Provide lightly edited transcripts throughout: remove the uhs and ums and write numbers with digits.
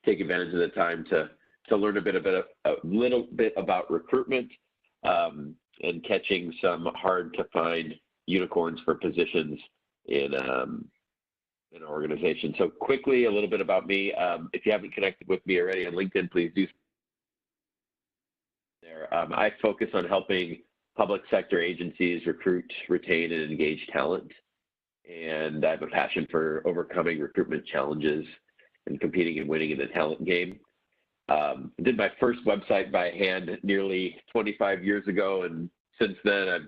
take advantage of the time to learn a little bit about recruitment and catching some hard to find unicorns for positions in an organization. So quickly, a little bit about me. If you haven't connected with me already on LinkedIn, please do. There, I focus on helping public sector agencies recruit, retain, and engage talent. And I have a passion for overcoming recruitment challenges and competing and winning in the talent game. I did my first website by hand nearly 25 years ago, and since then I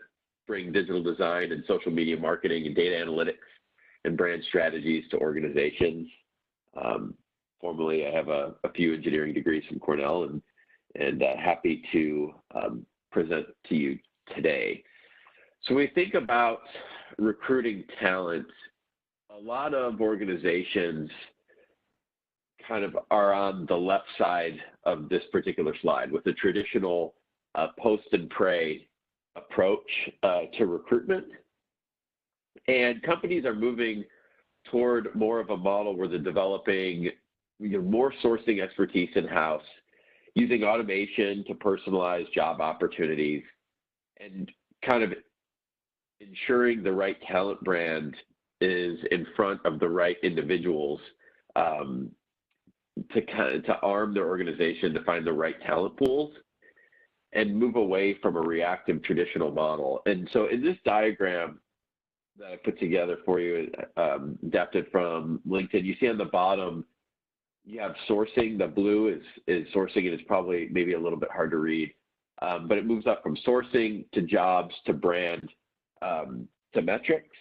bring digital design and social media marketing and data analytics and brand strategies to organizations. Formerly, I have a few engineering degrees from Cornell, and happy to present to you today. So when we think about recruiting talent, a lot of organizations kind of are on the left side of this particular slide with the traditional post and pray approach to recruitment. And companies are moving toward more of a model where they're developing more sourcing expertise in-house, using automation to personalize job opportunities, and kind of ensuring the right talent brand is in front of the right individuals to arm their organization to find the right talent pools and move away from a reactive traditional model. And so in this diagram that I put together for you, adapted from LinkedIn, you see on the bottom, you have sourcing. The blue is sourcing, and it's probably maybe a little bit hard to read, but it moves up from sourcing to jobs to brand to metrics.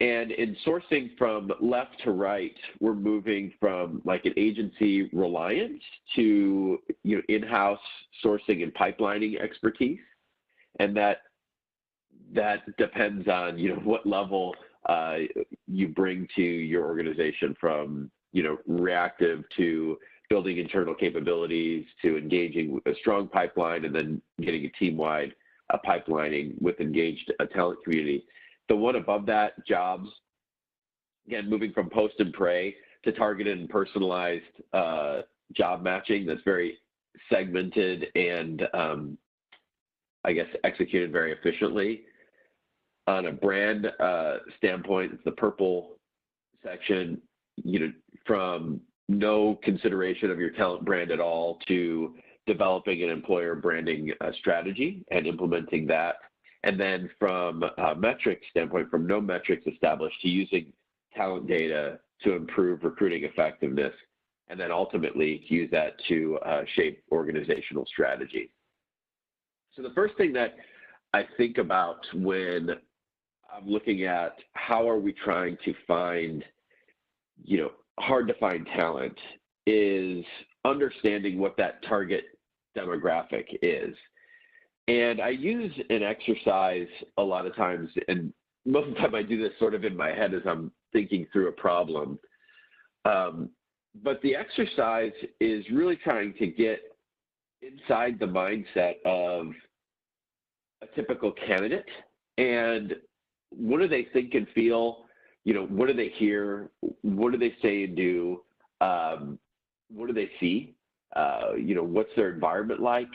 And in sourcing from left to right, we're moving from like an agency reliance to in-house sourcing and pipelining expertise, and that depends on what level you bring to your organization, from reactive to building internal capabilities to engaging with a strong pipeline and then getting a team-wide pipelining with engaged talent community. The one above that, jobs, again, moving from post and pray to targeted and personalized job matching that's very segmented and I guess executed very efficiently. On a brand standpoint, it's the purple section, from no consideration of your talent brand at all to developing an employer branding strategy and implementing that. And then from a metrics standpoint, from no metrics established to using talent data to improve recruiting effectiveness, and then ultimately use that to shape organizational strategy. So the first thing that I think about when I'm looking at how are we trying to find, hard to find talent is understanding what that target demographic is. And I use an exercise a lot of times, and most of the time I do this sort of in my head as I'm thinking through a problem. But the exercise is really trying to get inside the mindset of a typical candidate, and what do they think and feel? What do they hear? What do they say and do? What do they see? What's their environment like?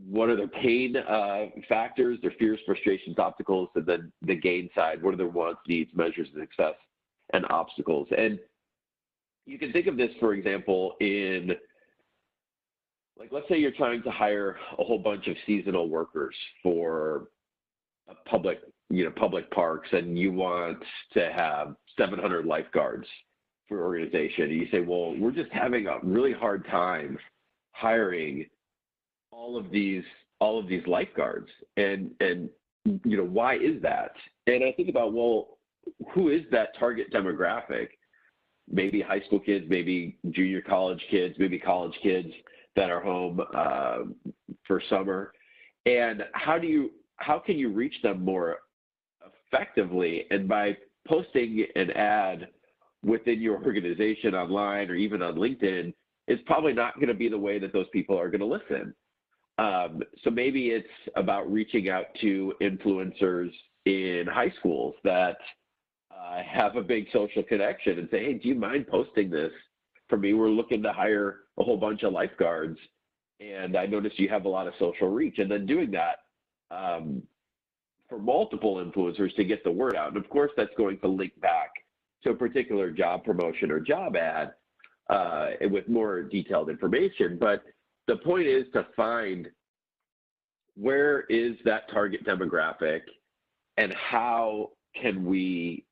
What are their pain factors, their fears, frustrations, obstacles, and then the gain side? What are their wants, needs, measures of success, and obstacles? And you can think of this, for example, in, like, let's say you're trying to hire a whole bunch of seasonal workers for a public parks, and you want to have 700 lifeguards for your organization. And you say, well, we're just having a really hard time hiring all of these lifeguards, and why is that? And I think about, well, who is that target demographic? Maybe high school kids, maybe junior college kids, maybe college kids that are home for summer. And how can you reach them more effectively? And by posting an ad within your organization online or even on LinkedIn, it's probably not going to be the way that those people are going to listen. So maybe it's about reaching out to influencers in high schools that have a big social connection and say, hey, do you mind posting this for me, we're looking to hire a whole bunch of lifeguards, and I noticed you have a lot of social reach, and then doing that for multiple influencers to get the word out. And of course, that's going to link back to a particular job promotion or job ad with more detailed information. But the point is to find where is that target demographic and how can we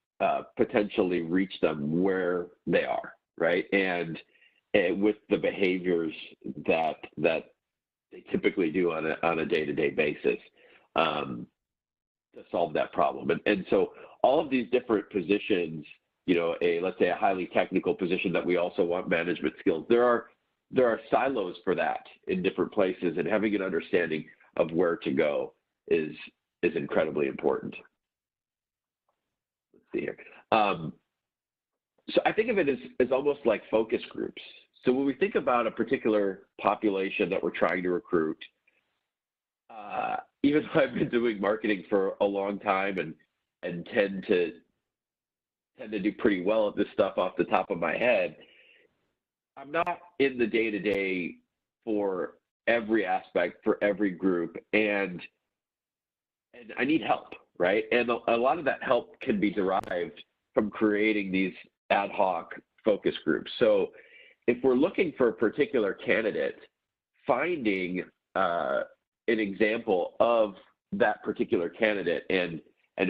potentially reach them where they are, right? And with the behaviors that they typically do on a day-to-day basis to solve that problem. And so all of these different positions, you know, let's say a highly technical position that we also want management skills, there are silos for that in different places, and having an understanding of where to go is incredibly important. Let's see here. So I think of it as almost like focus groups. So when we think about a particular population that we're trying to recruit, even though I've been doing marketing for a long time and tend to do pretty well at this stuff off the top of my head, I'm not in the day-to-day for every aspect, for every group, and I need help, right? And a lot of that help can be derived from creating these ad hoc focus groups. So if we're looking for a particular candidate, finding an example of that particular candidate and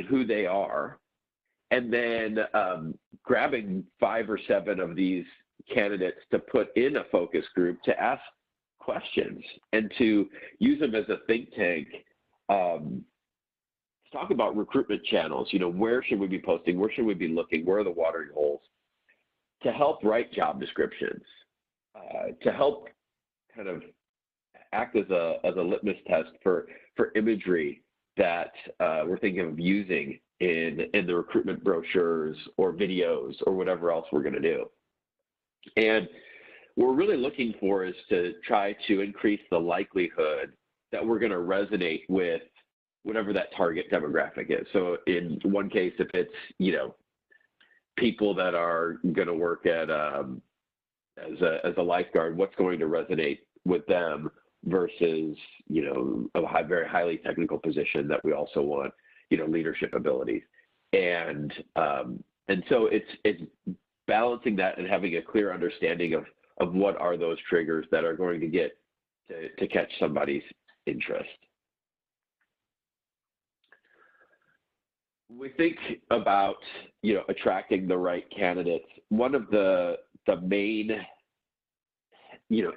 who they are, and then grabbing 5 or 7 of these candidates to put in a focus group to ask questions and to use them as a think tank. Talk about recruitment channels. You know, where should we be posting? Where should we be looking? Where are the watering holes? To help write job descriptions, to help kind of act as a litmus test for imagery that we're thinking of using in the recruitment brochures or videos or whatever else we're going to do. And what we're really looking for is to try to increase the likelihood that we're going to resonate with whatever that target demographic is. So in one case, if it's, you know, people that are going to work at as a lifeguard, what's going to resonate with them versus, you know, a very highly technical position that we also want, you know, leadership abilities. And so it's balancing that and having a clear understanding of what are those triggers that are going to get to catch somebody's interest. We think about, you know, attracting the right candidates. One of the main, you know,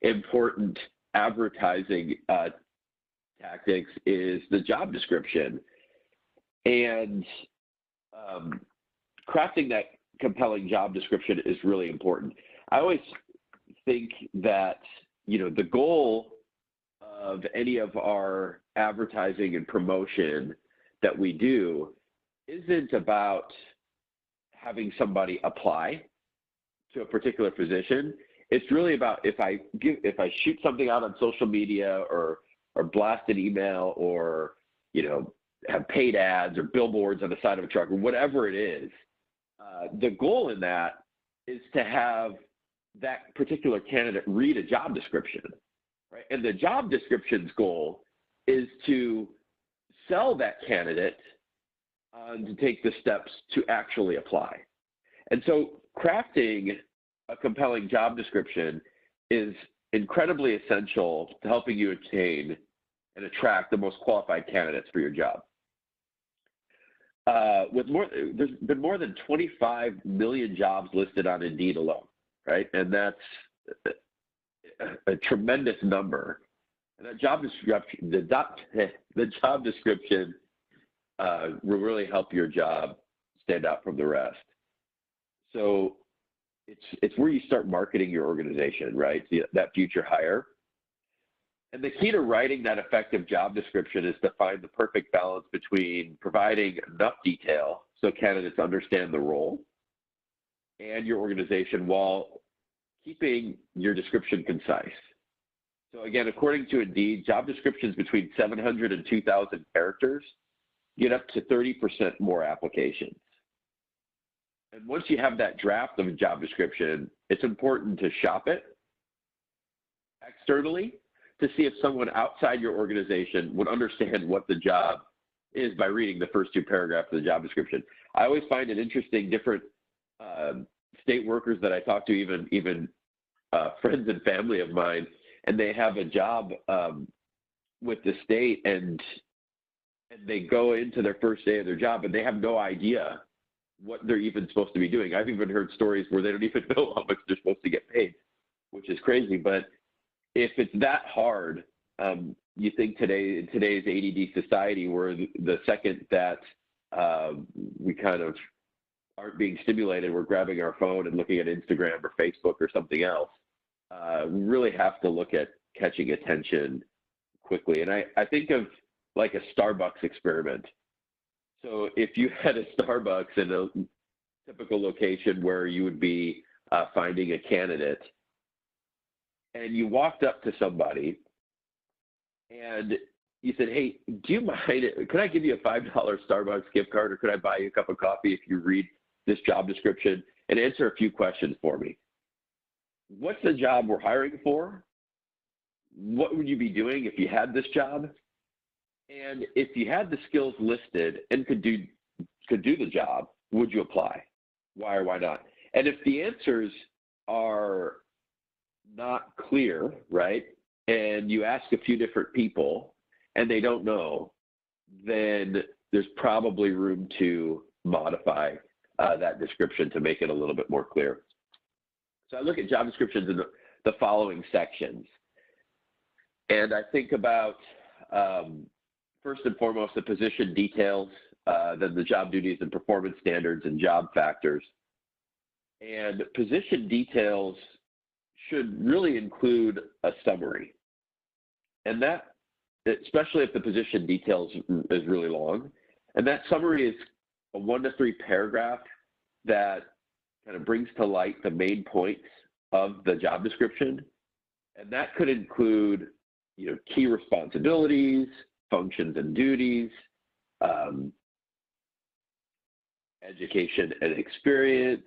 important advertising tactics is the job description, and crafting that compelling job description is really important. I always think that, you know, the goal of any of our advertising and promotion that we do isn't about having somebody apply to a particular position. It's really about if I shoot something out on social media or blast an email or, you know, have paid ads or billboards on the side of a truck or whatever it is, the goal in that is to have that particular candidate read a job description, right? And the job description's goal is to sell that candidate to take the steps to actually apply. And so crafting a compelling job description is incredibly essential to helping you attain and attract the most qualified candidates for your job. There's been more than 25 million jobs listed on Indeed alone, right? And that's a tremendous number. And that job description, the job description will really help your job stand out from the rest. So it's where you start marketing your organization, right? That future hire. And the key to writing that effective job description is to find the perfect balance between providing enough detail so candidates understand the role and your organization while keeping your description concise. So again, according to Indeed, job descriptions between 700 and 2,000 characters get up to 30% more applications. And once you have that draft of a job description, it's important to shop it externally to see if someone outside your organization would understand what the job is by reading the first two paragraphs of the job description. I always find it interesting, different state workers that I talk to, even friends and family of mine, and they have a job with the state, and they go into their first day of their job, and they have no idea what they're even supposed to be doing. I've even heard stories where they don't even know how much they're supposed to get paid, which is crazy. But if it's that hard, you think in today's ADD society, where the second that we kind of aren't being stimulated, we're grabbing our phone and looking at Instagram or Facebook or something else, we really have to look at catching attention quickly. And I think of like a Starbucks experiment. So if you had a Starbucks in a typical location where you would be finding a candidate, and you walked up to somebody and you said, "Hey, do you mind, could I give you a $5 Starbucks gift card, or could I buy you a cup of coffee if you read this job description and answer a few questions for me? What's the job we're hiring for? What would you be doing if you had this job? And if you had the skills listed and could do the job, would you apply? Why or why not?" And if the answers are not clear, right, and you ask a few different people and they don't know, then there's probably room to modify that description to make it a little bit more clear. So I look at job descriptions in the following sections. And I think about, first and foremost, the position details, then the job duties and performance standards and job factors. And position details should really include a summary. And that, especially if the position details is really long, and that summary is a 1 to 3 paragraph that kind of brings to light the main points of the job description. And that could include, key responsibilities, functions and duties, education and experience,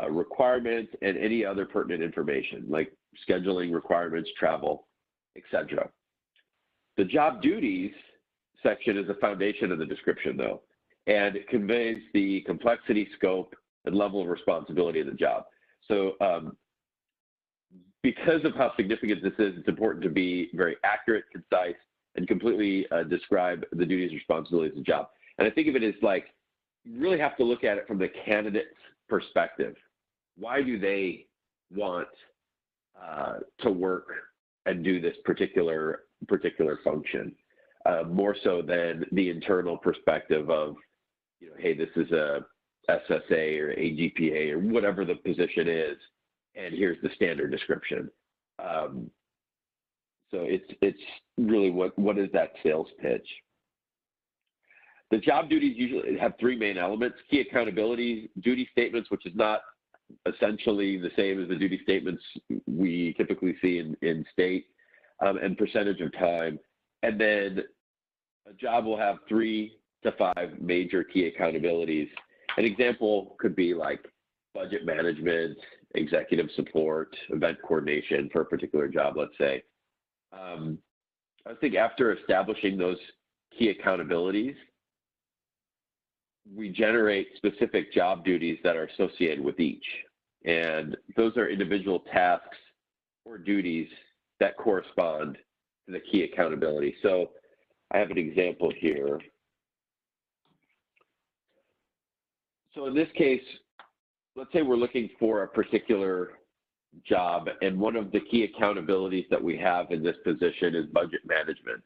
requirements, and any other pertinent information like scheduling requirements, travel, etc. The job duties section is the foundation of the description, though, and it conveys the complexity, scope, and level of responsibility of the job. So because of how significant this is, it's important to be very accurate, concise, and completely describe the duties and responsibilities of the job. And I think of it as like, you really have to look at it from the candidate's perspective. Why do they want to work and do this particular function? More so than the internal perspective of, hey, this is a SSA or AGPA or whatever the position is, and here's the standard description. So it's really what is that sales pitch? The job duties usually have 3 main elements: key accountability, duty statements, which is not essentially the same as the duty statements we typically see in state, and percentage of time. And then a job will have 3 to 5 major key accountabilities. An example could be like budget management, executive support, event coordination for a particular job, let's say. I think after establishing those key accountabilities, we generate specific job duties that are associated with each. And those are individual tasks or duties that correspond to the key accountability. So I have an example here. So in this case, let's say we're looking for a particular job, and one of the key accountabilities that we have in this position is budget management.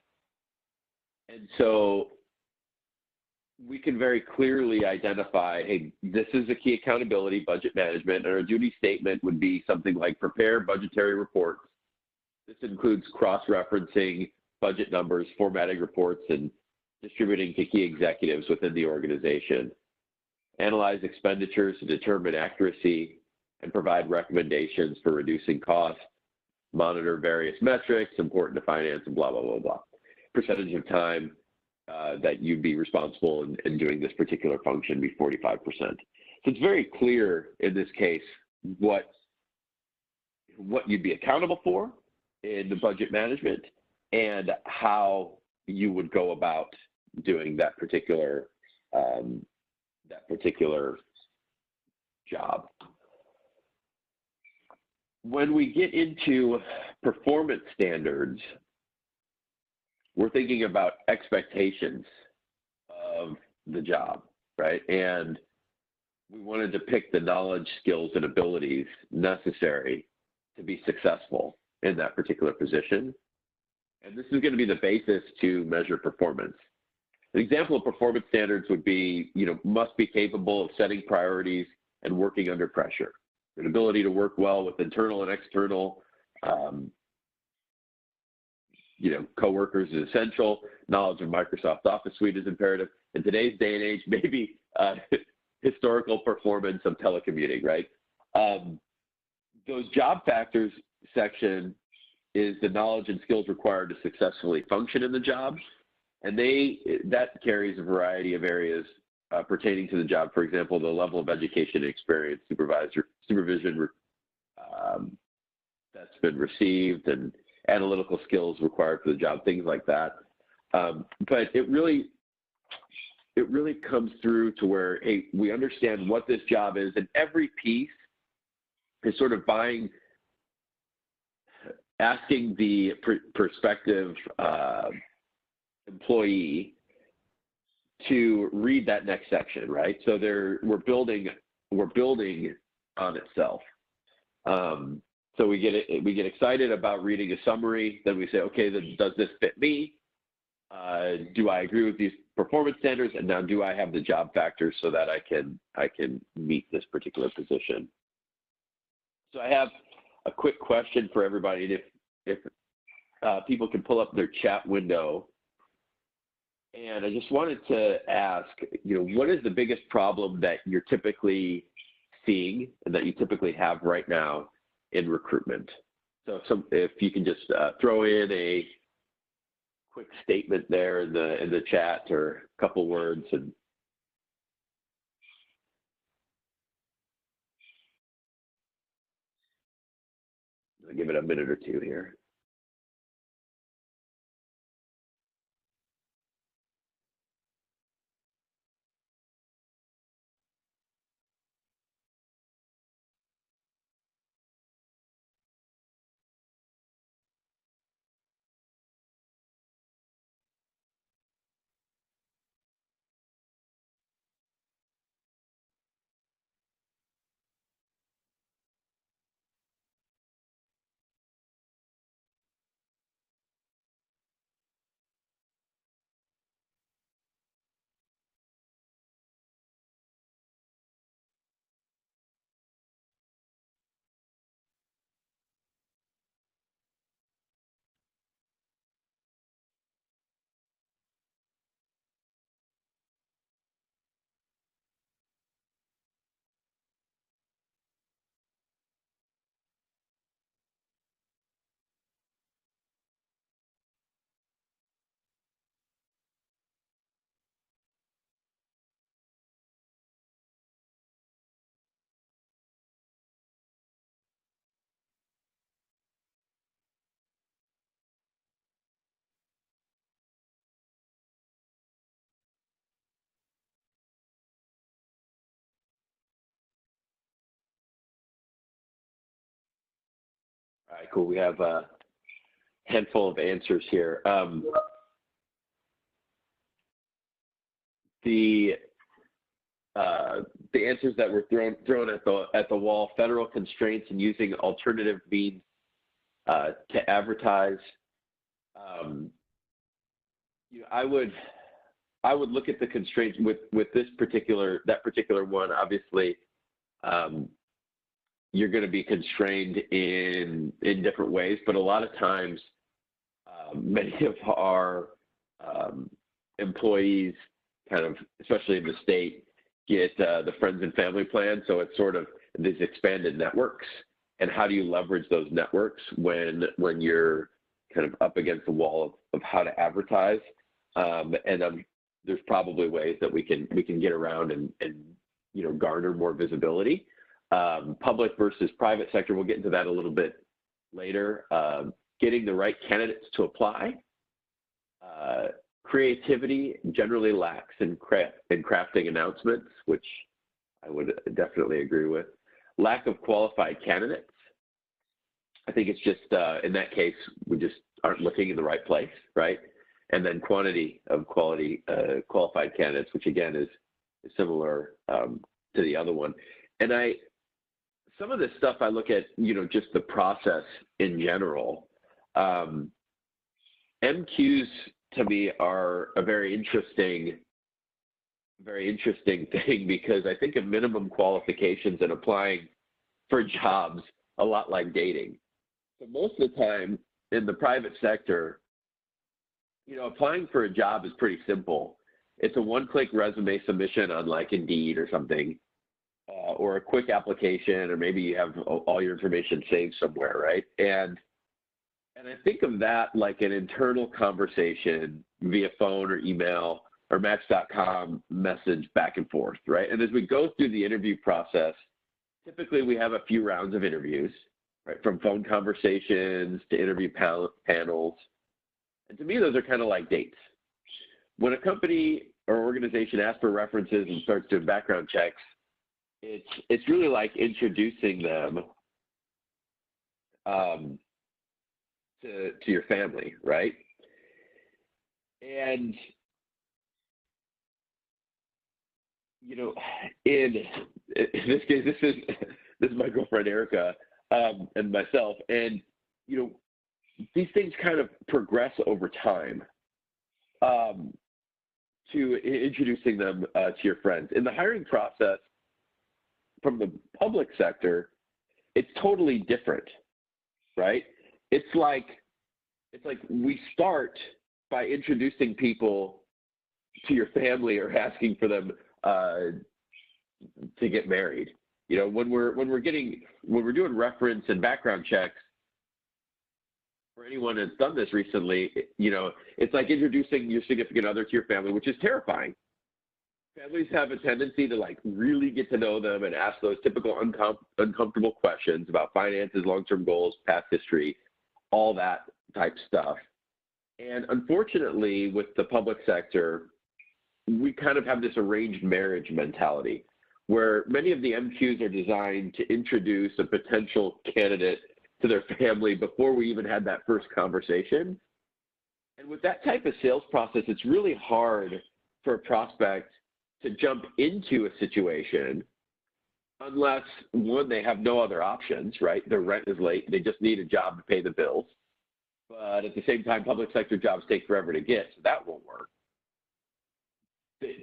And so we can very clearly identify, hey, this is a key accountability, budget management, and our duty statement would be something like prepare budgetary reports. This includes cross-referencing budget numbers, formatting reports, and distributing to key executives within the organization. Analyze expenditures to determine accuracy and provide recommendations for reducing costs. Monitor various metrics important to finance, and blah, blah, blah, blah. Percentage of time that you'd be responsible in doing this particular function be 45%. So it's very clear in this case what you'd be accountable for in the budget management and how you would go about doing that particular job. When we get into performance standards, we're thinking about expectations of the job, right? And we want to depict the knowledge, skills, and abilities necessary to be successful in that particular position. And this is going to be the basis to measure performance. An example of performance standards would be, must be capable of setting priorities and working under pressure. An ability to work well with internal and external coworkers is essential. Knowledge of Microsoft Office suite is imperative. In today's day and age, maybe historical performance of telecommuting, right? Those job factors section is the knowledge and skills required to successfully function in the job. And that carries a variety of areas pertaining to the job. For example, the level of education and experience, supervision that's been received, and analytical skills required for the job, things like that. But it really comes through to where, hey, we understand what this job is, and every piece is sort of asking the prospective employee to read that next section, right? So we're building on itself. So we get excited about reading a summary. Then we say, okay, then does this fit me? Do I agree with these performance standards? And now, do I have the job factors so that I can meet this particular position? So I have a quick question for everybody. If people can pull up their chat window. And I just wanted to ask, what is the biggest problem that you're typically seeing and that you typically have right now in recruitment? So if you can just throw in a quick statement there in the chat, or a couple words, and I'll give it a minute or two here. All right, cool. We have a handful of answers here. The answers that were thrown at the wall: federal constraints and using alternative means to advertise. I would look at the constraints with that particular one. Obviously, you're going to be constrained in different ways, but a lot of times, many of our employees, kind of, especially in the state, get the friends and family plan. So it's sort of these expanded networks. And how do you leverage those networks when you're kind of up against the wall of how to advertise? And there's probably ways that we can get around and garner more visibility. Public versus private sector, we'll get into that a little bit later. Getting the right candidates to apply. Creativity generally lacks in crafting announcements, which I would definitely agree with. Lack of qualified candidates. I think it's just, in that case, we just aren't looking in the right place, right? And then quantity of qualified candidates, which again is similar to the other one. And some of this stuff I look at, just the process in general. MQs to me are a very interesting thing, because I think of minimum qualifications and applying for jobs a lot like dating. So most of the time in the private sector, applying for a job is pretty simple. It's a one-click resume submission on like Indeed or something, or a quick application, or maybe you have all your information saved somewhere, right? And I think of that like an internal conversation via phone or email or Match.com message back and forth, right? And as we go through the interview process, typically we have a few rounds of interviews, right? From phone conversations to interview panels. And to me, those are kind of like dates. When a company or organization asks for references and starts doing background checks, it's really like introducing them to your family, right? And in this case, this is my girlfriend Erica and myself, and these things kind of progress over time to introducing them to your friends. In the hiring process from the public sector, it's totally different, right? It's like we start by introducing people to your family or asking for them to get married. When we're doing reference and background checks, for anyone that's done this recently, it's like introducing your significant other to your family, which is terrifying. Families have a tendency to like really get to know them and ask those typical uncomfortable questions about finances, long-term goals, past history, all that type stuff. And unfortunately, with the public sector, we kind of have this arranged marriage mentality where many of the MQs are designed to introduce a potential candidate to their family before we even had that first conversation. And with that type of sales process, it's really hard for a prospect to jump into a situation unless, one, they have no other options, right? Their rent is late. They just need a job to pay the bills. But at the same time, public sector jobs take forever to get, so that won't work.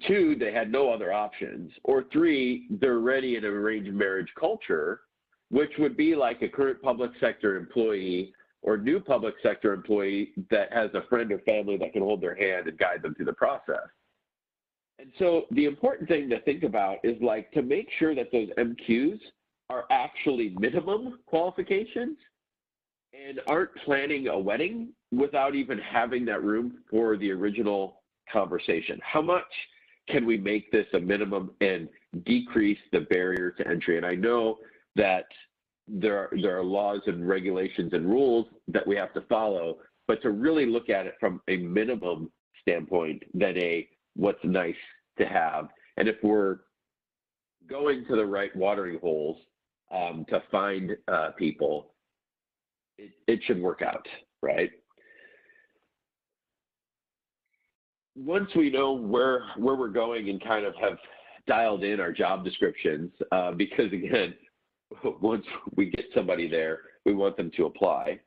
Two, they had no other options. Or three, they're already in an arranged marriage culture, which would be like a current public sector employee or new public sector employee that has a friend or family that can hold their hand and guide them through the process. And so the important thing to think about is like to make sure that those MQs are actually minimum qualifications and aren't planning a wedding without even having that room for the original conversation. How much can we make this a minimum and decrease the barrier to entry? And I know that there are laws and regulations and rules that we have to follow, but to really look at it from a minimum standpoint than a what's nice to have. And if we're going to the right watering holes to find people, it should work out, right? Once we know where we're going and kind of have dialed in our job descriptions, because again, once we get somebody there, we want them to apply.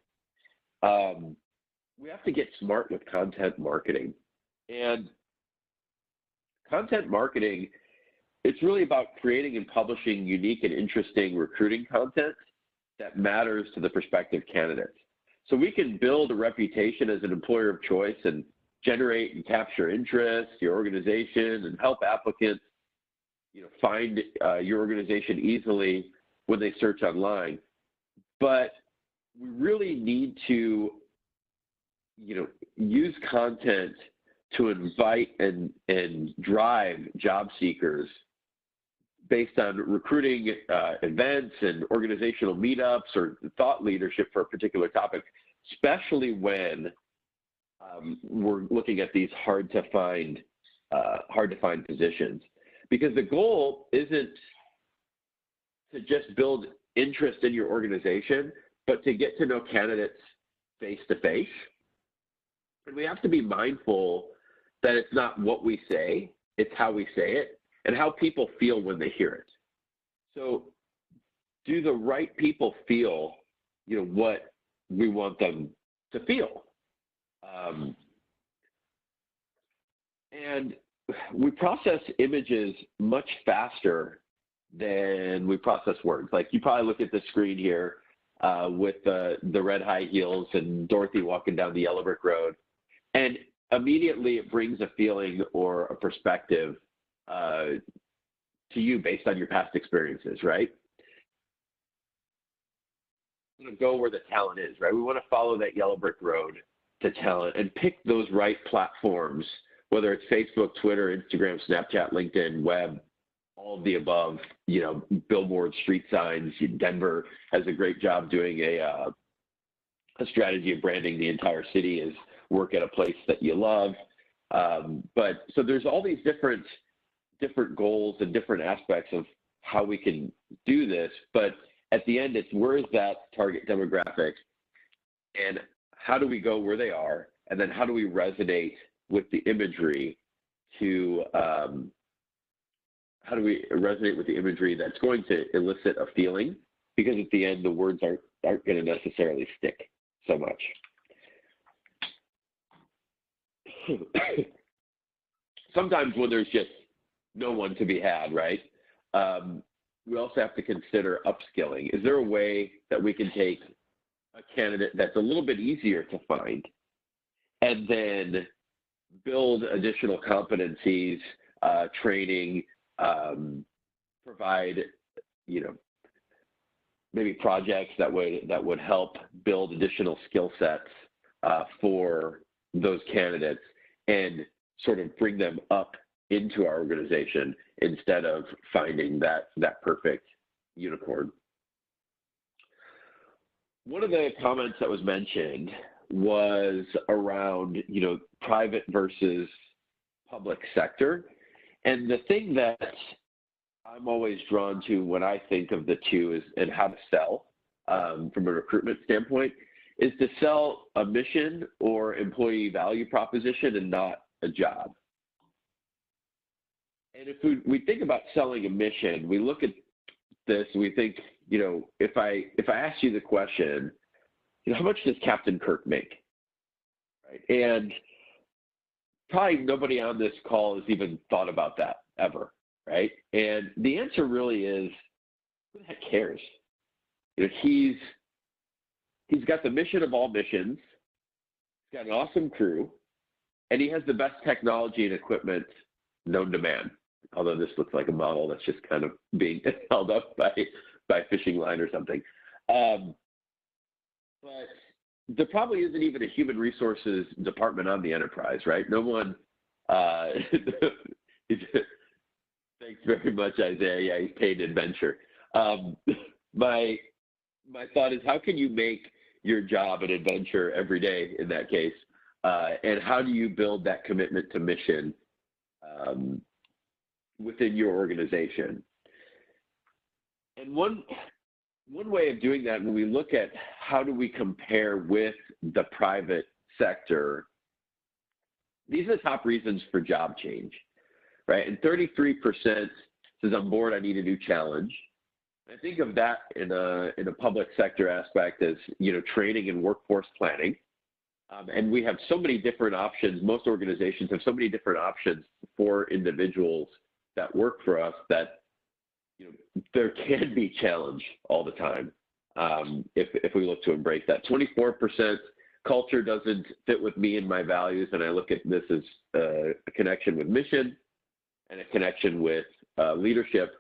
We have to get smart with content marketing. And content marketing, it's really about creating and publishing unique and interesting recruiting content that matters to the prospective candidates. So we can build a reputation as an employer of choice and generate and capture interest, your organization, and help applicants find your organization easily when they search online. But we really need to use content to invite and drive job seekers based on recruiting events and organizational meetups or thought leadership for a particular topic, especially when we're looking at these hard to find positions. Because the goal isn't to just build interest in your organization, but to get to know candidates face to face. And we have to be mindful that it's not what we say, it's how we say it and how people feel when they hear it. So do the right people feel, what we want them to feel? And we process images much faster than we process words. Like you probably look at the screen here with the red high heels and Dorothy walking down the yellow brick road, and immediately it brings a feeling or a perspective to you based on your past experiences, right? We want to go where the talent is, right? We want to follow that yellow brick road to talent and pick those right platforms, whether it's Facebook, Twitter, Instagram, Snapchat, LinkedIn, web, all of the above, billboards, street signs. Denver has a great job doing a strategy of branding the entire city as work at a place that you love. But so there's all these different goals and different aspects of how we can do this. But at the end, it's where is that target demographic and how do we go where they are? And then how do we resonate with the imagery that's going to elicit a feeling? Because at the end, the words aren't going to necessarily stick so much. Sometimes when there's just no one to be had, right? We also have to consider upskilling. Is there a way that we can take a candidate that's a little bit easier to find and then build additional competencies, training, provide, maybe projects that would help build additional skill sets for those candidates and sort of bring them up into our organization instead of finding that perfect unicorn. One of the comments that was mentioned was around, private versus public sector. And the thing that I'm always drawn to when I think of the two is and how to sell from a recruitment standpoint is to sell a mission or employee value proposition and not a job. And if we think about selling a mission, we look at this and we think, if I ask you the question, how much does Captain Kirk make? Right? And probably nobody on this call has even thought about that ever, right? And the answer really is, who the heck cares? He's got the mission of all missions, he's got an awesome crew, and he has the best technology and equipment known to man. Although this looks like a model that's just kind of being held up by a fishing line or something. But there probably isn't even a human resources department on the enterprise, right? No one, thanks very much, Isaiah. Yeah, he's paid adventure. My thought is, how can you make your job an adventure every day in that case? And how do you build that commitment to mission within your organization? And one way of doing that, when we look at how do we compare with the private sector, these are the top reasons for job change, right? And 33% says, I'm bored, I need a new challenge. I think of that in a public sector aspect as, training and workforce planning. And we have so many different options. Most organizations have so many different options for individuals that work for us that there can be challenge all the time if we look to embrace that. 24% culture doesn't fit with me and my values, and I look at this as a connection with mission and a connection with leadership.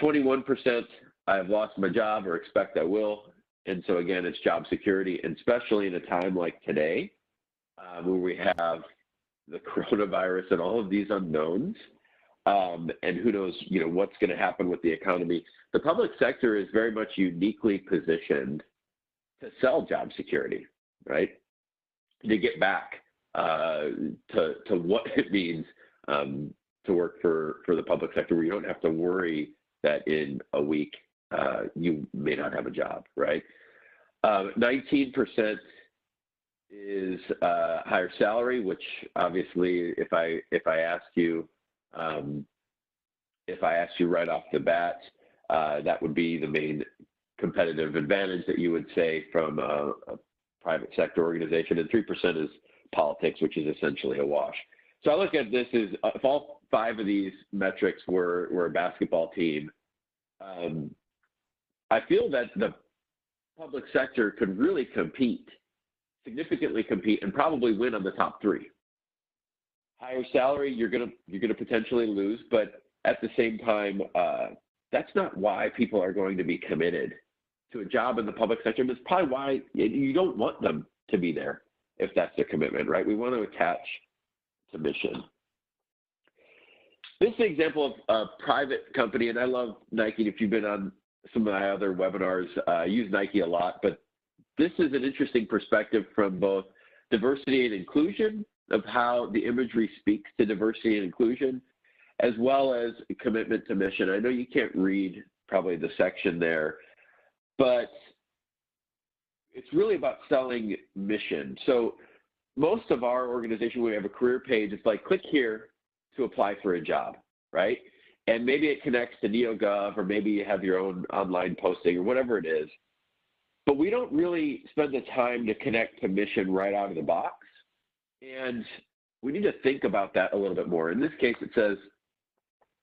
21%, I've lost my job or expect I will. And so again, it's job security, and especially in a time like today, where we have the coronavirus and all of these unknowns, and who knows, what's going to happen with the economy. The public sector is very much uniquely positioned to sell job security, right? To get back to what it means to work for the public sector, where you don't have to worry that in a week you may not have a job, right? 19% is higher salary, which obviously, if I asked you right off the bat, that would be the main competitive advantage that you would say from a private sector organization, and 3% is politics, which is essentially a wash. So I look at this as if all 5 of these metrics were a basketball team, I feel that the public sector could really significantly compete, and probably win on the top 3. Higher salary, you're gonna potentially lose, but at the same time, that's not why people are going to be committed to a job in the public sector. That's probably why you don't want them to be there if that's their commitment, right? We want to attach to mission. This is an example of a private company, and I love Nike. If you've been on some of my other webinars, I use Nike a lot, but this is an interesting perspective from both diversity and inclusion, of how the imagery speaks to diversity and inclusion, as well as commitment to mission. I know you can't read probably the section there, but it's really about selling mission. So most of our organization, we have a career page. It's like, click here to apply for a job, right? And maybe it connects to NeoGov, or maybe you have your own online posting or whatever it is. But we don't really spend the time to connect to mission right out of the box. And we need to think about that a little bit more. In this case, it says,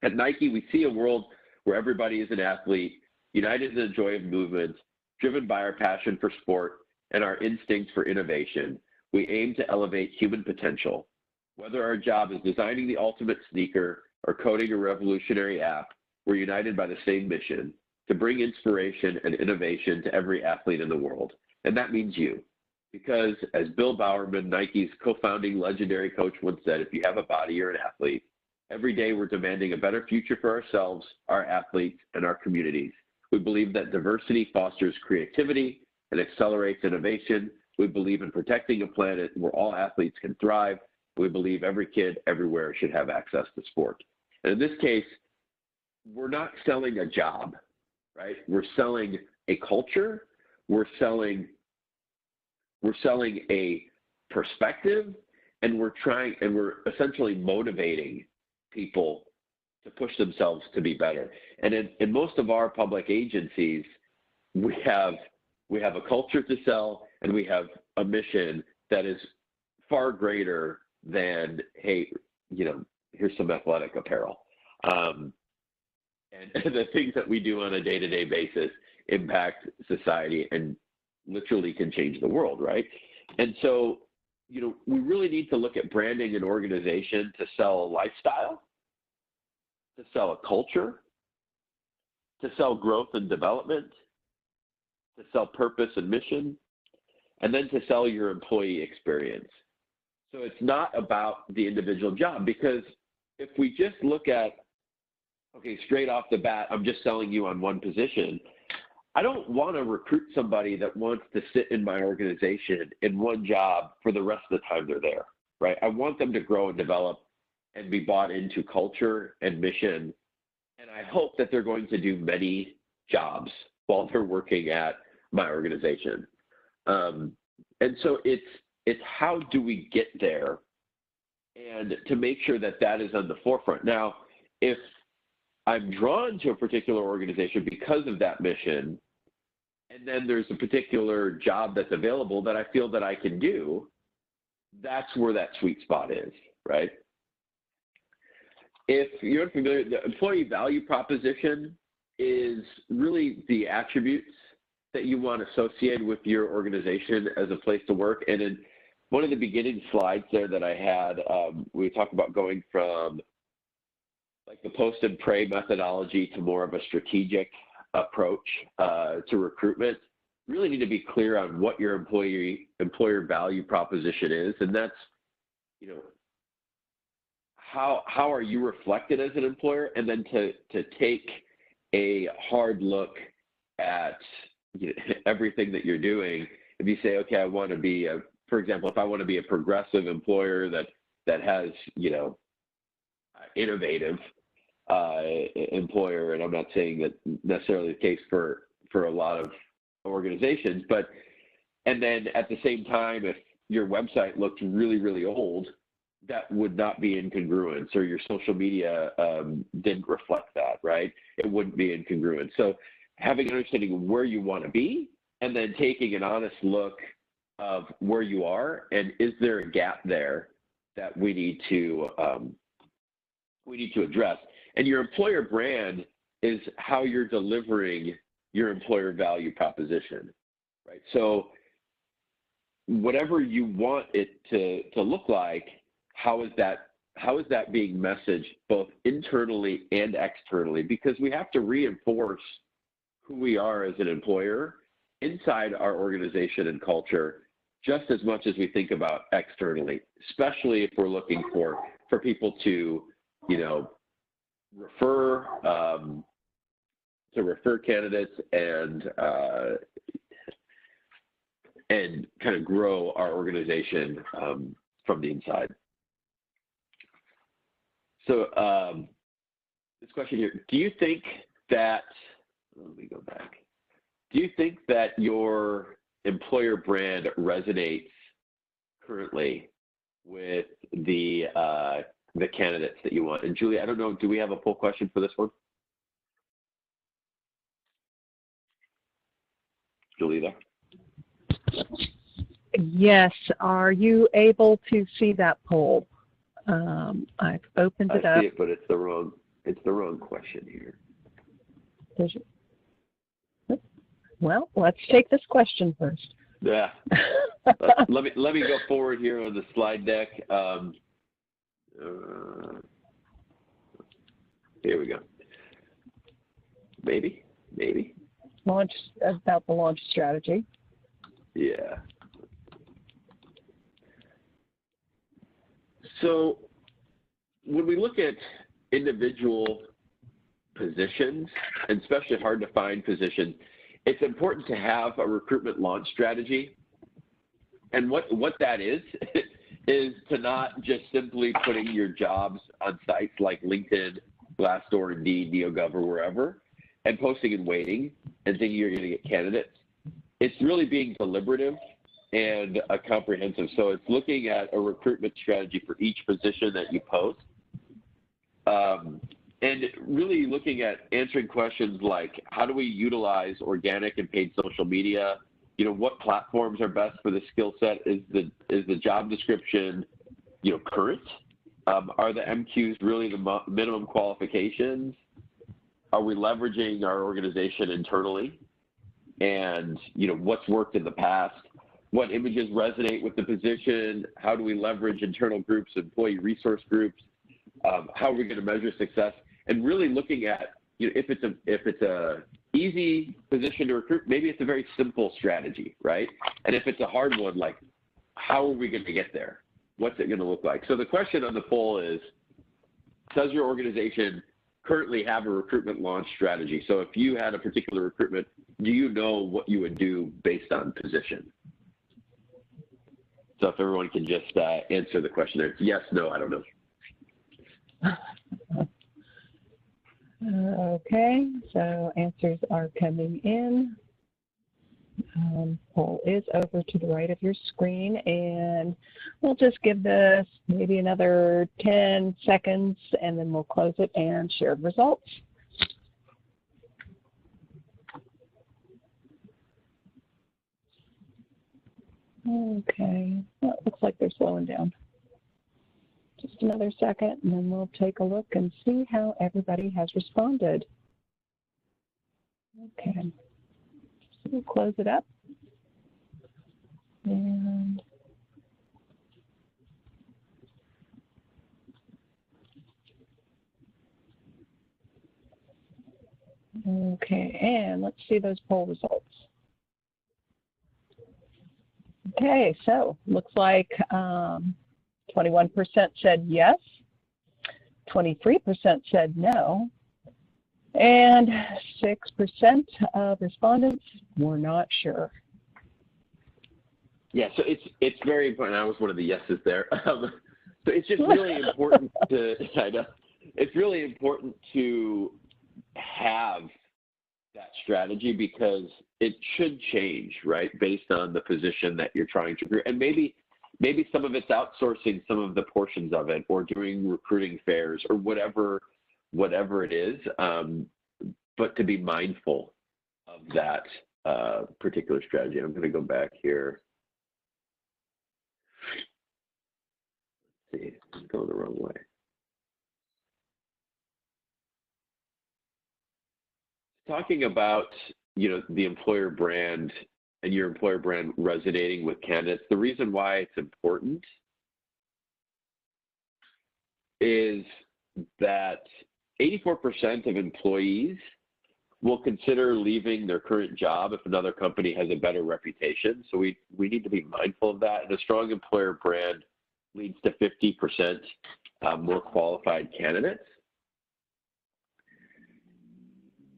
at Nike, we see a world where everybody is an athlete, united in the joy of movement, driven by our passion for sport and our instincts for innovation. We aim to elevate human potential. Whether our job is designing the ultimate sneaker or coding a revolutionary app, we're united by the same mission: to bring inspiration and innovation to every athlete in the world. And that means you. Because as Bill Bowerman, Nike's co-founding legendary coach, once said, if you have a body, you're an athlete. Every day we're demanding a better future for ourselves, our athletes, and our communities. We believe that diversity fosters creativity and accelerates innovation. We believe in protecting a planet where all athletes can thrive. We believe every kid everywhere should have access to sport. And in this case, we're not selling a job, right? We're selling a culture. We're selling a perspective, and we're essentially motivating people to push themselves to be better. And in most of our public agencies, we have a culture to sell, and we have a mission that is far greater than, hey, here's some athletic apparel. And the things that we do on a day-to-day basis impact society and literally can change the world, right? And so, we really need to look at branding an organization to sell a lifestyle, to sell a culture, to sell growth and development, to sell purpose and mission, and then to sell your employee experience. So it's not about the individual job, because if we just look at, okay, straight off the bat, I'm just selling you on one position, I don't want to recruit somebody that wants to sit in my organization in one job for the rest of the time they're there, right? I want them to grow and develop and be bought into culture and mission. And I hope that they're going to do many jobs while they're working at my organization. And so it's how do we get there, and to make sure that that is on the forefront. Now, if I'm drawn to a particular organization because of that mission, and then there's a particular job that's available that I feel that I can do, that's where that sweet spot is, right? If you're unfamiliar, the employee value proposition is really the attributes that you want associated with your organization as a place to work. And in one of the beginning slides there that I had, we talked about going from like the post and pray methodology to more of a strategic approach to recruitment. Really need to be clear on what your employer value proposition is, and that's, how are you reflected as an employer, and then to take a hard look at everything that you're doing. If you say, okay, I want to be for example, if I want to be a progressive employer that has, innovative employer, and I'm not saying that necessarily the case for a lot of organizations, and then at the same time, if your website looked really, really old, that would not be incongruent, or your social media didn't reflect that, right? It wouldn't be incongruent. So having an understanding of where you want to be, and then taking an honest look of where you are, and is there a gap there that we need to address. And your employer brand is how you're delivering your employer value proposition, right? So whatever you want it to look like, how is that being messaged both internally and externally? Because we have to reinforce who we are as an employer inside our organization and culture just as much as we think about externally, especially if we're looking for people to, refer candidates and kind of grow our organization from the inside. So this question here, do you think that, let me go back. Do you think that your employer brand resonates currently with the candidates that you want? And Julie, I don't know, do we have a poll question for this one? Julie there? Yes, are you able to see that poll? I've opened it up. I see it, but it's the wrong question here. Well, let's take this question first. Yeah. let me go forward here on the slide deck. Here we go. Maybe. Launch, about the launch strategy. Yeah. So when we look at individual positions, and especially hard to find positions, it's important to have a recruitment launch strategy. And what that is to not just simply putting your jobs on sites like LinkedIn, Glassdoor, Indeed, NeoGov, or wherever, and posting and waiting and thinking you're going to get candidates. It's really being deliberative and comprehensive. So it's looking at a recruitment strategy for each position that you post, and really looking at answering questions like, how do we utilize organic and paid social media? What platforms are best for the skill set? Is the job description, current? Are the MQs really the minimum qualifications? Are we leveraging our organization internally? And, what's worked in the past? What images resonate with the position? How do we leverage internal groups, employee resource groups? How are we going to measure success? And really looking at, if it's a easy position to recruit, maybe it's a very simple strategy, right? And if it's a hard one, like, how are we going to get there? What's it going to look like? So the question on the poll is, does your organization currently have a recruitment launch strategy? So if you had a particular recruitment, do you know what you would do based on position? So if everyone can just answer the question there. Yes, no, I don't know. Okay, so answers are coming in. Poll is over to the right of your screen, and we'll just give this maybe another 10 seconds, and then we'll close it and share the results. Okay, well, it looks like they're slowing down. Just another second, and then we'll take a look and see how everybody has responded. Okay, so we'll close it up. And okay, and let's see those poll results. Okay, so looks like 21% said yes, 23% said no, and 6% of respondents were not sure. Yeah, so it's very important. I was one of the yeses there. So it's just really important to, I know, it's really important to have that strategy because it should change, right, based on the position that you're trying to recruit. And maybe some of it's outsourcing some of the portions of it or doing recruiting fairs or whatever it is, but to be mindful of that particular strategy. I'm going to go back here. Let's see, I'm going the wrong way. Talking about, the employer brand and your employer brand resonating with candidates, the reason why it's important is that 84% of employees will consider leaving their current job if another company has a better reputation. So we need to be mindful of that. And a strong employer brand leads to 50% more qualified candidates.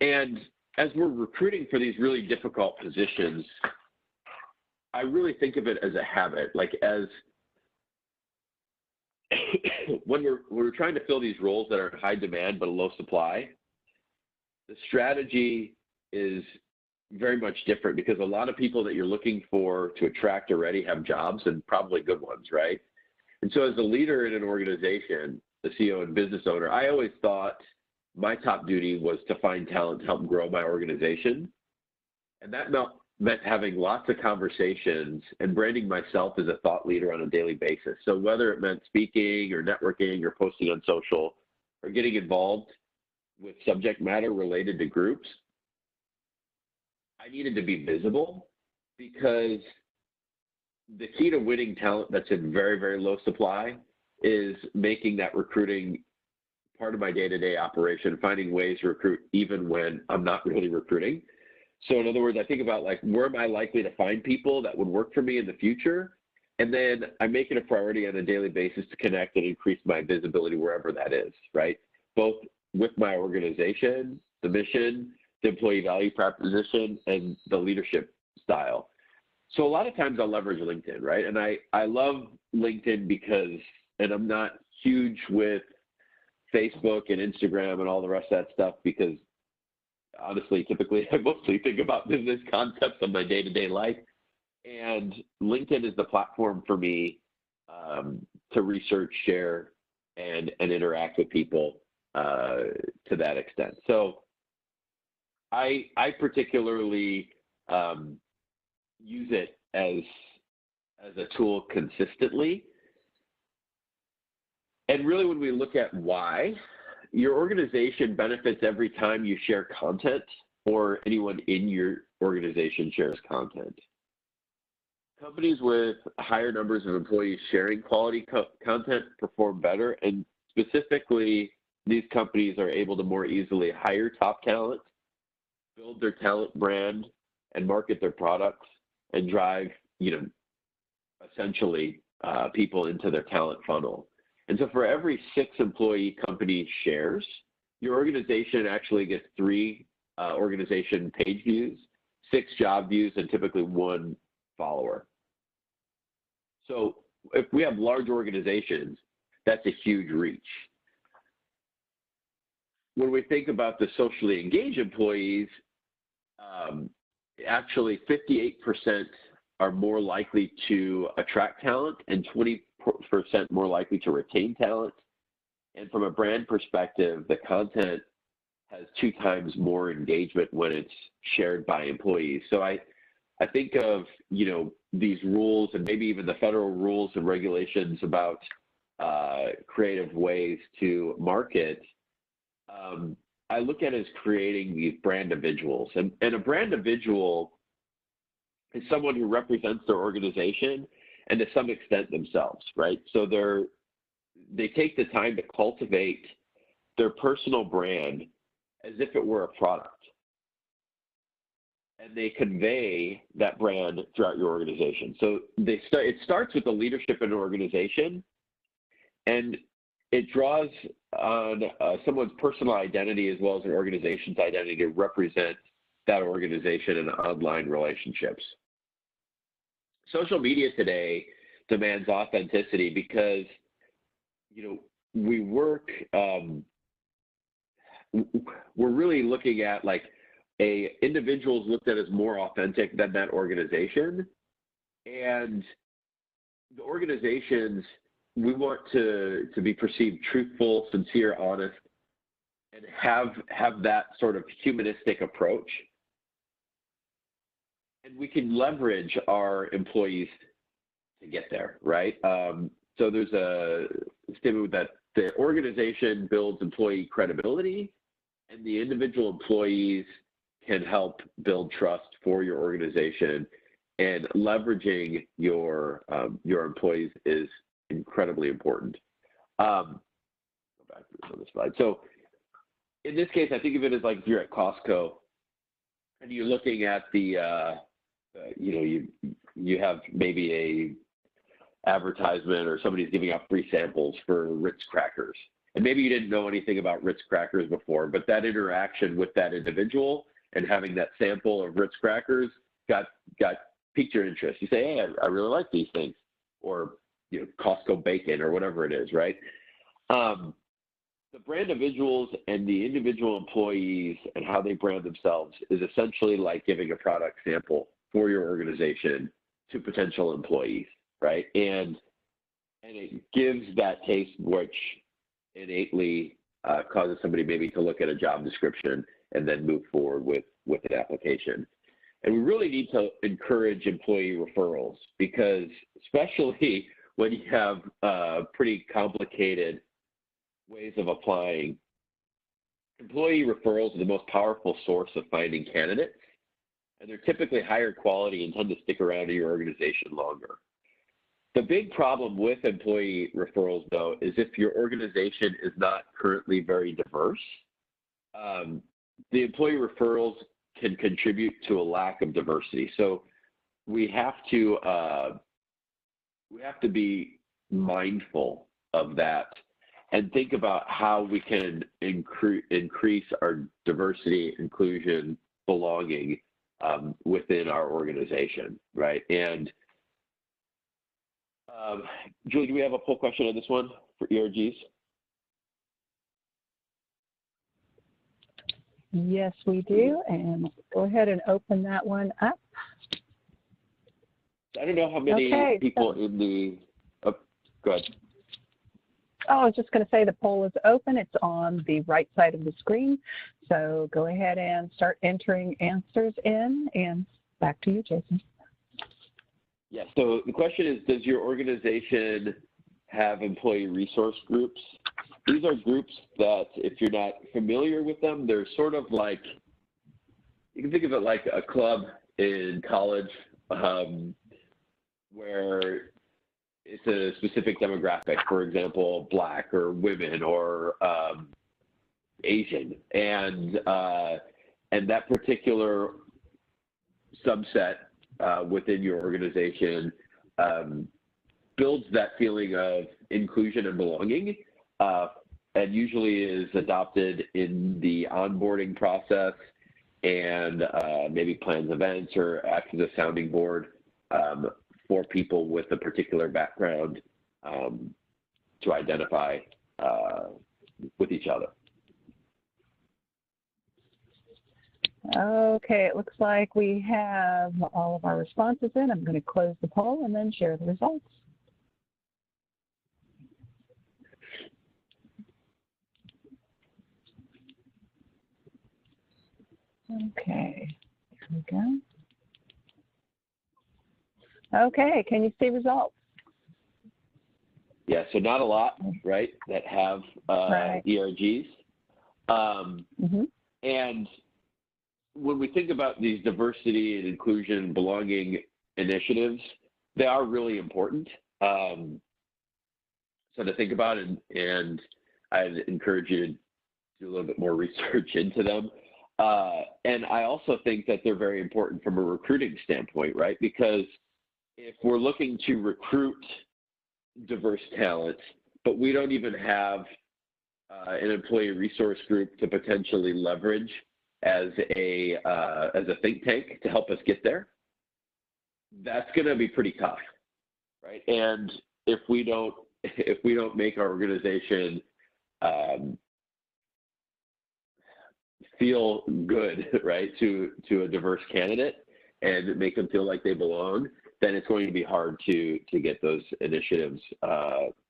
And as we're recruiting for these really difficult positions, I really think of it as a habit, like as when we're trying to fill these roles that are in high demand but low supply, the strategy is very much different because a lot of people that you're looking for to attract already have jobs and probably good ones, right? And so as a leader in an organization, the CEO and business owner, I always thought my top duty was to find talent to help grow my organization. And that meant having lots of conversations and branding myself as a thought leader on a daily basis. So whether it meant speaking or networking or posting on social or getting involved with subject matter related to groups, I needed to be visible because the key to winning talent that's in very, very low supply is making that recruiting part of my day-to-day operation, finding ways to recruit even when I'm not really recruiting. So in other words, I think about like, where am I likely to find people that would work for me in the future? And then I make it a priority on a daily basis to connect and increase my visibility wherever that is, right? Both with my organization, the mission, the employee value proposition, and the leadership style. So a lot of times I'll leverage LinkedIn, right? And I love LinkedIn because, and I'm not huge with Facebook and Instagram and all the rest of that stuff because honestly, typically I mostly think about business concepts of my day-to-day life. And LinkedIn is the platform for me to research, share, and interact with people to that extent. So I particularly use it as a tool consistently. And really, when we look at why, your organization benefits every time you share content or anyone in your organization shares content. Companies with higher numbers of employees sharing quality content perform better, and specifically, these companies are able to more easily hire top talent, build their talent brand, and market their products, and drive, essentially people into their talent funnel. And so for every 6 employee company shares, your organization actually gets 3 organization page views, 6 job views, and typically 1 follower. So if we have large organizations, that's a huge reach. When we think about the socially engaged employees, actually 58% are more likely to attract talent and 20% more likely to retain talent. And from a brand perspective, the content has 2 times more engagement when it's shared by employees. So I think of, these rules and maybe even the federal rules and regulations about creative ways to market. I look at it as creating these brandividuals. And a brandividual is someone who represents their organization and to some extent themselves, right? So they take the time to cultivate their personal brand as if it were a product. And they convey that brand throughout your organization. So it starts with the leadership in an organization. And it draws on someone's personal identity as well as an organization's identity to represent that organization in online relationships. Social media today demands authenticity because, you know, we work, we're really looking at like individuals looked at as more authentic than that organization. And the organizations, we want to be perceived truthful, sincere, honest, and have that sort of humanistic approach. And we can leverage our employees to get there, right? So there's a statement that the organization builds employee credibility, and the individual employees can help build trust for your organization. And leveraging your employees is incredibly important. Go back to this other slide. So in this case, I think of it as like if you're at Costco and you're looking at the, you have maybe a advertisement or somebody's giving out free samples for Ritz crackers. And maybe you didn't know anything about Ritz crackers before, but that interaction with that individual and having that sample of Ritz crackers got piqued your interest. You say, hey, I really like these things, or Costco bacon or whatever it is, right? The Brandividuals and the individual employees and how they brand themselves is essentially like giving a product sample for your organization to potential employees, right? And it gives that taste which innately causes somebody maybe to look at a job description and then move forward with an application. And we really need to encourage employee referrals because especially when you have pretty complicated ways of applying, employee referrals are the most powerful source of finding candidates, and they're typically higher quality and tend to stick around in your organization longer. The big problem with employee referrals, though, is if your organization is not currently very diverse, the employee referrals can contribute to a lack of diversity. So we have to be mindful of that and think about how we can increase our diversity, inclusion, belonging within our organization, right? And Julie, do we have a poll question on this one for ERGs? Yes, we do, and go ahead and open that one up. I don't know how many people in the, go ahead. Oh, I was just going to say the poll is open. It's on the right side of the screen. So go ahead and start entering answers in, and back to you, Jason. Yeah, so the question is, does your organization have employee resource groups? These are groups that, if you're not familiar with them, they're sort of like, you can think of it like a club in college where it's a specific demographic, for example, Black or women or Asian, and that particular subset within your organization builds that feeling of inclusion and belonging, and usually is adopted in the onboarding process and maybe plans events or acts as a sounding board for people with a particular background to identify with each other. Okay, it looks like we have all of our responses in. I'm going to close the poll and then share the results. Okay, here we go. Okay, can you see results? Yeah, so not a lot, right, that have right. ERGs. And when we think about these diversity and inclusion and belonging initiatives, they are really important. So to think about, and I'd encourage you to do a little bit more research into them. And I also think that they're very important from a recruiting standpoint, right? Because if we're looking to recruit diverse talent, but we don't even have an employee resource group to potentially leverage as a think tank to help us get there, that's going to be pretty tough, right? And if we don't make our organization feel good, right, to a diverse candidate and make them feel like they belong, then it's going to be hard to get those initiatives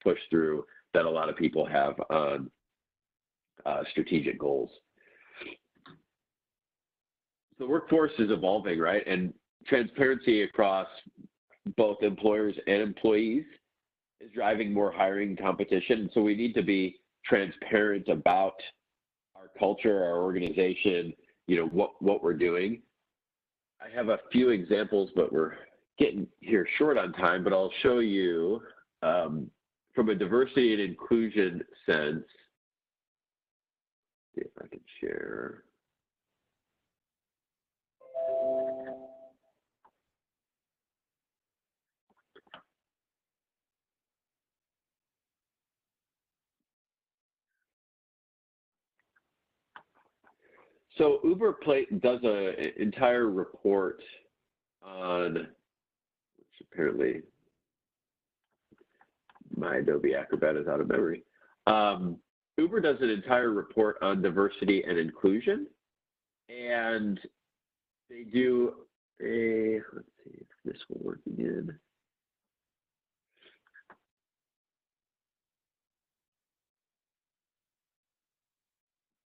pushed through that a lot of people have on strategic goals. The workforce is evolving, right? And transparency across both employers and employees is driving more hiring competition. So we need to be transparent about our culture, our organization, what we're doing. I have a few examples, but we're getting here short on time, but I'll show you from a diversity and inclusion sense. See if I can share. So Uber does an entire report on, which apparently my Adobe Acrobat is out of memory. Uber does an entire report on diversity and inclusion, and they do let's see if this will work again.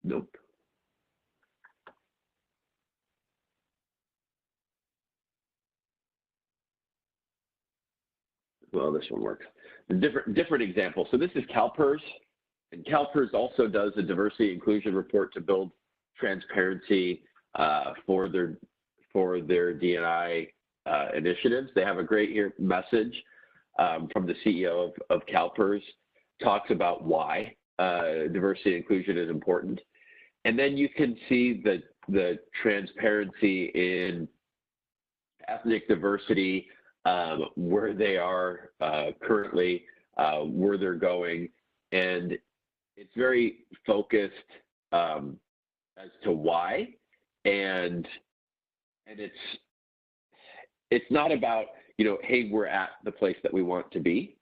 Nope. Well, this one works. Different example. So this is CalPERS, and CalPERS also does a diversity inclusion report to build transparency for their D&I initiatives. They have a great message from the CEO of CalPERS, talks about why diversity and inclusion is important. And then you can see the transparency in ethnic diversity, where they are currently, where they're going, and it's very focused as to why, and it's not about hey, we're at the place that we want to be.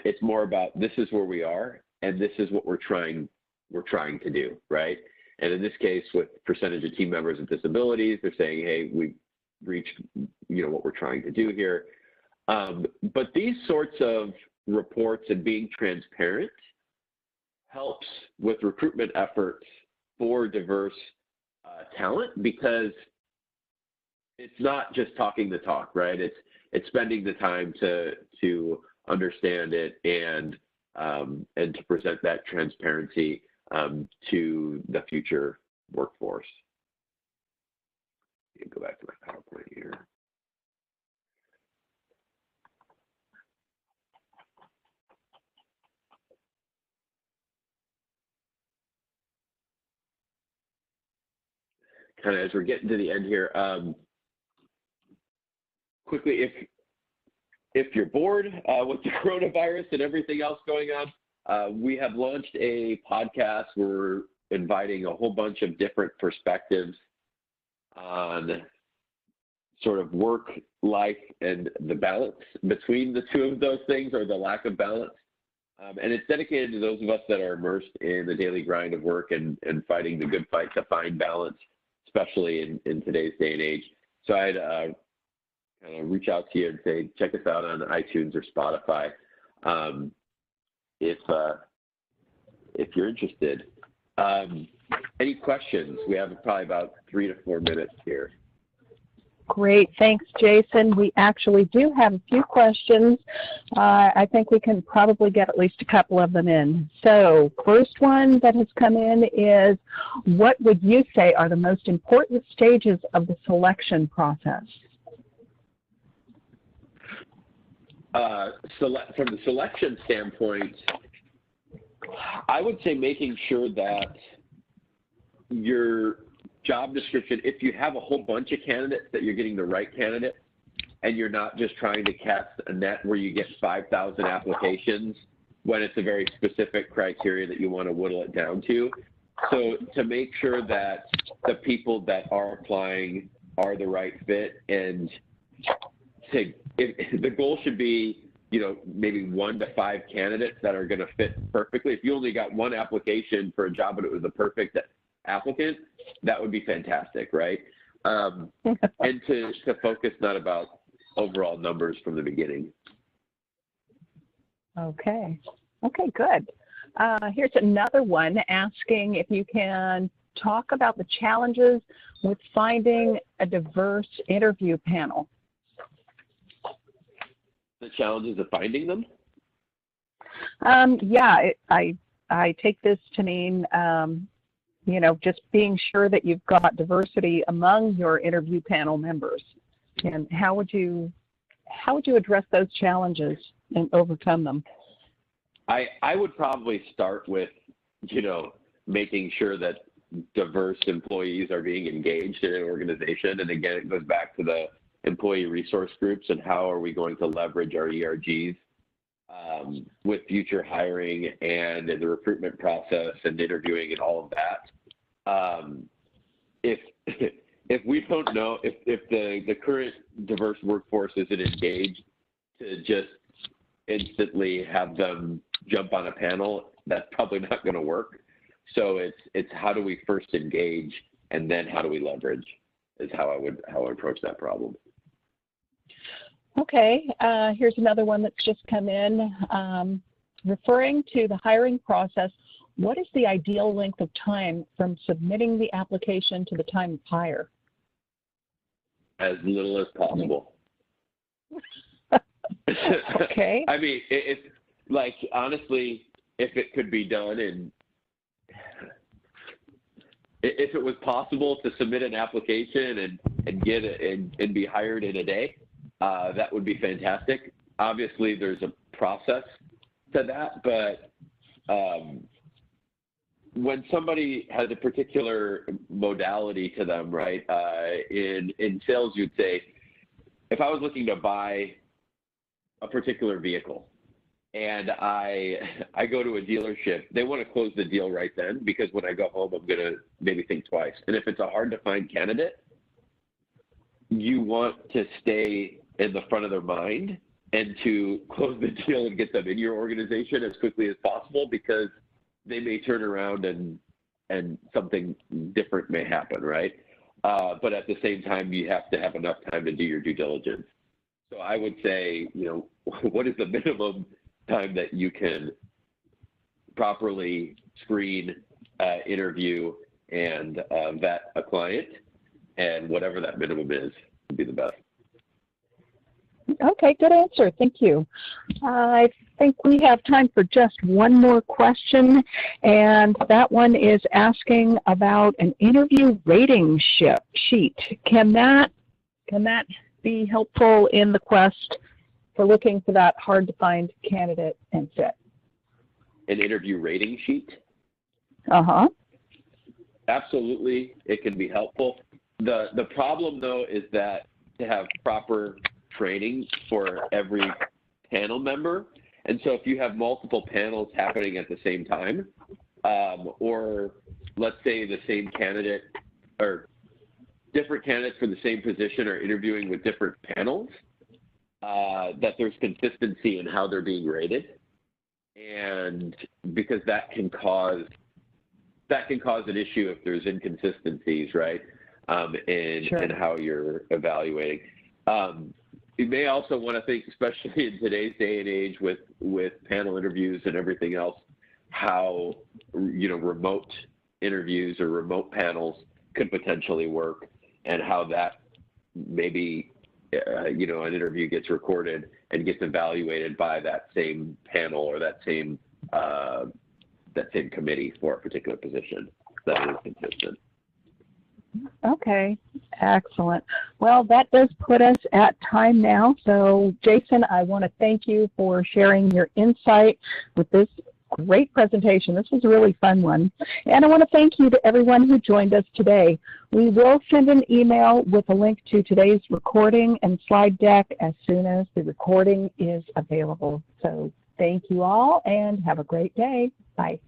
It's more about this is where we are, and this is what we're trying to do, right? And in this case, with percentage of team members with disabilities, they're saying, hey, we've reached what we're trying to do here. But these sorts of reports and being transparent helps with recruitment efforts for diverse talent, because it's not just talking the talk, right? It's spending the time to understand it and to present that transparency to the future workforce. Go back to my PowerPoint here. Kind of as we're getting to the end here, quickly, if you're bored with the coronavirus and everything else going on, we have launched a podcast. We're inviting a whole bunch of different perspectives on sort of work, life, and the balance between the two of those things, or the lack of balance. And it's dedicated to those of us that are immersed in the daily grind of work and fighting the good fight to find balance, especially in today's day and age. So I'd kind of reach out to you and say, check us out on iTunes or Spotify if you're interested. Any questions? We have probably about 3 to 4 minutes here. Great. Thanks, Jason. We actually do have a few questions. I think we can probably get at least a couple of them in. So first one that has come in is, what would you say are the most important stages of the selection process? From the selection standpoint, I would say making sure that your job description, if you have a whole bunch of candidates, that you're getting the right candidate, and you're not just trying to cast a net where you get 5,000 applications when it's a very specific criteria that you want to whittle it down to. So to make sure that the people that are applying are the right fit, and the goal should be, maybe 1 to 5 candidates that are going to fit perfectly. If you only got one application for a job but it was a perfect applicant, that would be fantastic, right? And to focus not about overall numbers from the beginning. Okay, good. Here's another one asking if you can talk about the challenges with finding a diverse interview panel. The challenges of finding them? Yeah, I take this to mean, just being sure that you've got diversity among your interview panel members. And how would you address those challenges and overcome them? I would probably start with, making sure that diverse employees are being engaged in an organization. And again, it goes back to the employee resource groups and how are we going to leverage our ERGs with future hiring and in the recruitment process and interviewing and all of that. If we don't know, if the current diverse workforce isn't engaged, to just instantly have them jump on a panel, that's probably not going to work. So it's how do we first engage and then how do we leverage is how I would approach that problem. Okay, here's another one that's just come in. Referring to the hiring process, what is the ideal length of time from submitting the application to the time of hire? As little as possible. Okay. I mean, honestly, if it could be done if it was possible to submit an application and get it and be hired in a day, that would be fantastic. Obviously, there's a process to that, but when somebody has a particular modality to them, right? In sales, you'd say, if I was looking to buy a particular vehicle and I go to a dealership, they want to close the deal right then because when I go home, I'm going to maybe think twice. And if it's a hard to find candidate, you want to stay in the front of their mind and to close the deal and get them in your organization as quickly as possible because they may turn around and something different may happen, right? But at the same time, you have to have enough time to do your due diligence. So I would say, what is the minimum time that you can properly screen, interview, and vet a client, and whatever that minimum is would be the best. Okay, good answer. Thank you. I think we have time for just one more question, and that one is asking about an interview rating sheet. Can that be helpful in the quest for looking for that hard-to-find candidate and fit? An interview rating sheet? Uh-huh. Absolutely, it can be helpful. The problem, though, is that to have proper training for every panel member, and so if you have multiple panels happening at the same time, or let's say the same candidate or different candidates for the same position are interviewing with different panels, that there's consistency in how they're being rated, and because that can cause an issue if there's inconsistencies, right, in how you're evaluating. You may also want to think, especially in today's day and age with panel interviews and everything else, how remote interviews or remote panels could potentially work, and how that maybe an interview gets recorded and gets evaluated by that same panel or that same committee for a particular position that is consistent. Okay, excellent. Well, that does put us at time now. So, Jason, I want to thank you for sharing your insight with this great presentation. This was a really fun one. And I want to thank you to everyone who joined us today. We will send an email with a link to today's recording and slide deck as soon as the recording is available. So Thank you all, and have a great day. Bye.